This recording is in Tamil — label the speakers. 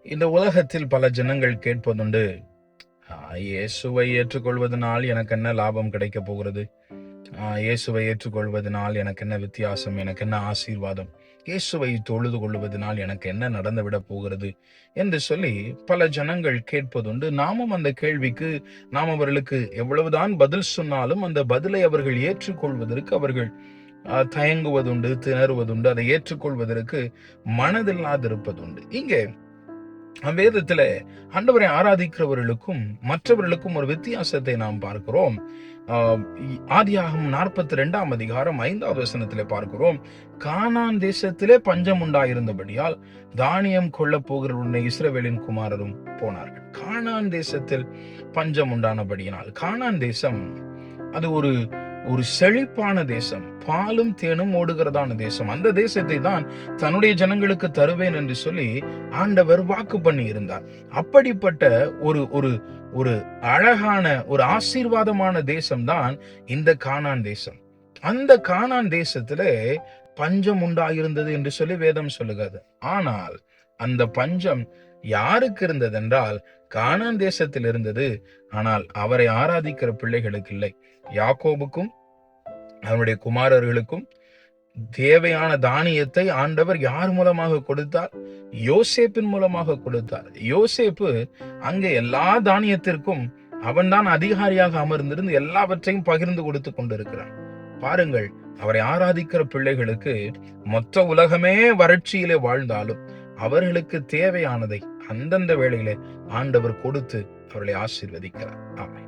Speaker 1: இந்த உலகத்தில் பல ஜனங்கள் கேட்பதுண்டு, இயேசுவை ஏற்றுக்கொள்வதனால் எனக்கு என்ன லாபம் கிடைக்க போகிறது? இயேசுவை ஏற்றுக்கொள்வதனால் எனக்கு என்ன வித்தியாசம்? எனக்கு என்ன ஆசீர்வாதம்? இயேசுவை தொழுது கொள்வதனால் எனக்கு என்ன நடந்துவிட போகிறது என்று சொல்லி பல ஜனங்கள் கேட்பதுண்டு. நாமும் அந்த கேள்விக்கு நாம் அவர்களுக்கு எவ்வளவுதான் பதில் சொன்னாலும் அந்த பதிலை அவர்கள் ஏற்றுக்கொள்வதற்கு அவர்கள் தயங்குவதுண்டு, திணறுவதுண்டு, அதை ஏற்றுக்கொள்வதற்கு மனதில்லாதிருப்பதுண்டு. இங்கே வேதத்துல ஆண்டவரை ஆராதிக்கிறவர்களுக்கும் மற்றவர்களுக்கும் ஒரு வித்தியாசத்தை நாம் பார்க்கிறோம். ஆதியாகமம் 42 அதிகாரம் 5வது வசனத்திலே பார்க்கிறோம், கானான் தேசத்திலே பஞ்சம் உண்டாயிருந்தபடியால் தானியம் கொள்ள போகிற இஸ்ரவேலின் குமாரரும் போனார்கள். கானான் தேசத்தில் பஞ்சம் உண்டானபடியினால், கானான் தேசம் அது ஒரு ஒரு செழிப்பான தேசம், பாலும் தேனும் ஓடுகிறதான தேசம். அந்த தேசத்தை தான் தன்னுடைய ஜனங்களுக்கு தருவேன் என்று சொல்லி ஆண்டவர் வாக்கு பண்ணி இருந்தார். அப்படிப்பட்ட ஒரு ஒரு ஒரு அழகான ஒரு ஆசீர்வாதமான தேசம்தான் இந்த கானான் தேசம். அந்த கானான் தேசத்துல பஞ்சம் உண்டாயிருந்தது என்று சொல்லி வேதம் சொல்லுகிறது. ஆனால் அந்த பஞ்சம் யாருக்கு இருந்தது என்றால் கானான் தேசத்தில் இருந்தது. ஆனால் அவரை ஆராதிக்கிற பிள்ளைகளுக்கு இல்லை. யாக்கோபுக்கும் அவனுடைய குமாரர்களுக்கும் தேவையான தானியத்தை ஆண்டவர் யார் மூலமாக கொடுத்தார்? யோசேப்பின் மூலமாக கொடுத்தார். யோசேப்பு அங்கே எல்லா தானியத்திற்கும் அவன்தான் அதிகாரியாக அமர்ந்திருந்து எல்லாவற்றையும் பகிர்ந்து கொடுத்து கொண்டிருக்கிறான். பாருங்கள், அவரை ஆராதிக்கிற பிள்ளைகளுக்கு மொத்த உலகமே வறட்சியிலே வாழ்ந்தாலும் அவர்களுக்கு தேவையானதை அந்தந்த வேளையிலே ஆண்டவர் கொடுத்து அவர்களை ஆசீர்வதிக்கிறார். ஆமென்.